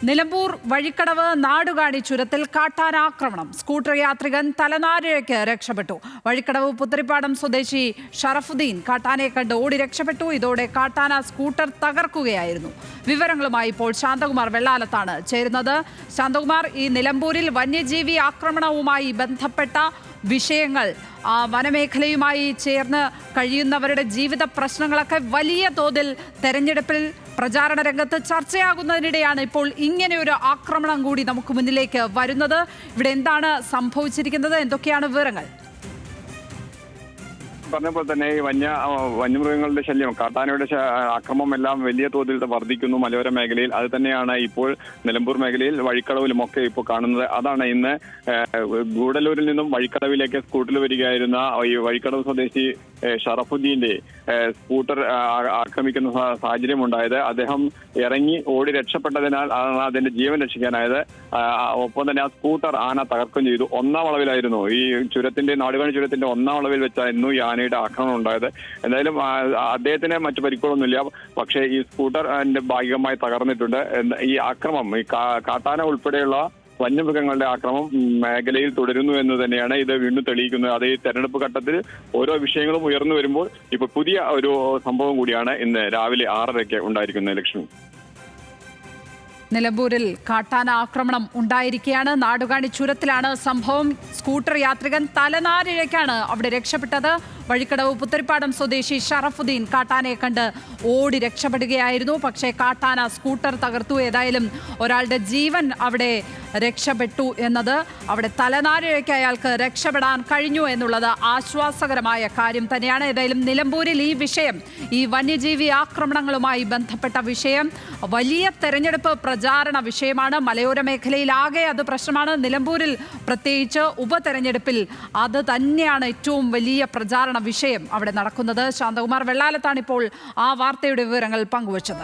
നിലമ്പൂർ വഴിക്കടവ് നാടുകാണി ചുരത്തിൽ കാട്ടാനാക്രമണം. സ്കൂട്ടർ യാത്രികൻ തലനാരിഴയ്ക്ക് രക്ഷപ്പെട്ടു. വഴിക്കടവ് പുത്തരിപ്പാടം സ്വദേശി ഷറഫുദ്ദീൻ കാട്ടാനയെ കണ്ട് ഓടി രക്ഷപ്പെട്ടു. ഇതോടെ കാട്ടാന സ്കൂട്ടർ തകർക്കുകയായിരുന്നു. വിവരങ്ങളുമായി ഇപ്പോൾ ശാന്തകുമാർ വെള്ളാലത്താണ് ചേരുന്നത്. ശാന്തകുമാർ, ഈ നിലമ്പൂരിൽ വന്യജീവി ആക്രമണവുമായി ബന്ധപ്പെട്ട വിഷയങ്ങൾ, വനമേഖലയുമായി ചേർന്ന് കഴിയുന്നവരുടെ ജീവിത പ്രശ്നങ്ങളൊക്കെ വലിയ തോതിൽ തെരഞ്ഞെടുപ്പിൽ പ്രചാരണ രംഗത്ത് ചർച്ചയാകുന്നതിനിടെയാണ് ഇപ്പോൾ ഇങ്ങനെയൊരു ആക്രമണം കൂടി നമുക്ക് മുന്നിലേക്ക് വരുന്നത്. ഇവിടെ എന്താണ് സംഭവിച്ചിരിക്കുന്നത്? എന്തൊക്കെയാണ് വിവരങ്ങൾ? പറഞ്ഞപ്പോൾ തന്നെ ഈ വന്യമൃഗങ്ങളുടെ ശല്യം, കാട്ടാനയുടെ അക്രമം എല്ലാം വലിയ തോതിൽ വർദ്ധിക്കുന്നു മലയോര മേഖലയിൽ. അത് തന്നെയാണ് ഇപ്പോൾ നിലമ്പൂർ മേഖലയിൽ വഴിക്കടവിലും ഒക്കെ ഇപ്പോൾ കാണുന്നത്. അതാണ് ഇന്ന് ഗൂഡല്ലൂരിൽ നിന്നും വഴിക്കടവിലേക്ക് സ്കൂട്ടറിൽ വരികയായിരുന്ന ഈ വഴിക്കടവ് സ്വദേശി ഷറഫുദ്ദീന്റെ സ്കൂട്ടർ ആക്രമിക്കുന്ന സാഹചര്യം ഉണ്ടായത്. അദ്ദേഹം ഇറങ്ങി ഓടി രക്ഷപ്പെട്ടതിനാൽ ആണ് അതിന്റെ ജീവൻ രക്ഷിക്കാനായത്. ഒപ്പം തന്നെ ആ സ്കൂട്ടർ ആന തകർക്കുകയും ചെയ്തു. ഒന്നാം വളവിലായിരുന്നു, ഈ നാടുകാണി ചുരത്തിന്റെ ഒന്നാം വളവിൽ വെച്ചായിരുന്നു ഈ ആനയുടെ ആക്രമണം ഉണ്ടായത്. എന്തായാലും അദ്ദേഹത്തിന് മറ്റു പരിക്കുകളൊന്നുമില്ല. പക്ഷേ ഈ സ്കൂട്ടർ ഭാഗികമായി തകർന്നിട്ടുണ്ട്. ഈ ആക്രമം, ഈ കാട്ടാന ഉൾപ്പെടെയുള്ള വന്യമൃഗങ്ങളുടെ ആക്രമണം മേഖലയിൽ തുടരുന്നു എന്ന് തന്നെയാണ് ഇത് വീണ്ടും തെളിയിക്കുന്നത്. അത് ഈ തെരഞ്ഞെടുപ്പ് ഘട്ടത്തിൽ ഓരോ വിഷയങ്ങളും ഉയർന്നു വരുമ്പോൾ ഇപ്പൊ പുതിയ ഒരു സംഭവം കൂടിയാണ് ഇന്ന് രാവിലെ 6:30 ഉണ്ടായിരിക്കുന്നത്. ലക്ഷ്മി, നിലമ്പൂരിൽ കാട്ടാന ആക്രമണം ഉണ്ടായിരിക്കുകയാണ്. നാടുകാണി ചുരത്തിലാണ് സംഭവം. സ്കൂട്ടർ യാത്രികൻ തലനാരിഴയ്ക്കാണ് അവിടെ രക്ഷപ്പെട്ടത്. വഴിക്കടവ് പുത്തരിപ്പാടം സ്വദേശി ഷറഫുദ്ദീൻ കാട്ടാനയെ കണ്ട് ഓടി രക്ഷപ്പെടുകയായിരുന്നു. പക്ഷേ കാട്ടാന സ്കൂട്ടർ തകർത്തു. ഏതായാലും ഒരാളുടെ ജീവൻ അവിടെ രക്ഷപ്പെട്ടു എന്നത്, അവിടെ തലനാരിഴയ്ക്ക് അയാൾക്ക് രക്ഷപ്പെടാൻ കഴിഞ്ഞു എന്നുള്ളത് ആശ്വാസകരമായ കാര്യം തന്നെയാണ്. ഏതായാലും നിലമ്പൂരിൽ ഈ വിഷയം, ഈ വന്യജീവി ആക്രമണങ്ങളുമായി ബന്ധപ്പെട്ട വിഷയം വലിയ തെരഞ്ഞെടുപ്പ് പ്രചാരണ വിഷയമാണ്. മലയോര മേഖലയിലാകെ അത് പ്രശ്നമാണ്. നിലമ്പൂരിൽ പ്രത്യേകിച്ച് ഉപതെരഞ്ഞെടുപ്പിൽ അത് തന്നെയാണ് ഏറ്റവും വലിയ പ്രചാരണ വിഷയം അവിടെ നടക്കുന്നത്. ശാന്തകുമാർ വെള്ളാലത്താണ് ഇപ്പോൾ ആ വാർത്തയുടെ വിവരങ്ങൾ പങ്കുവച്ചത്.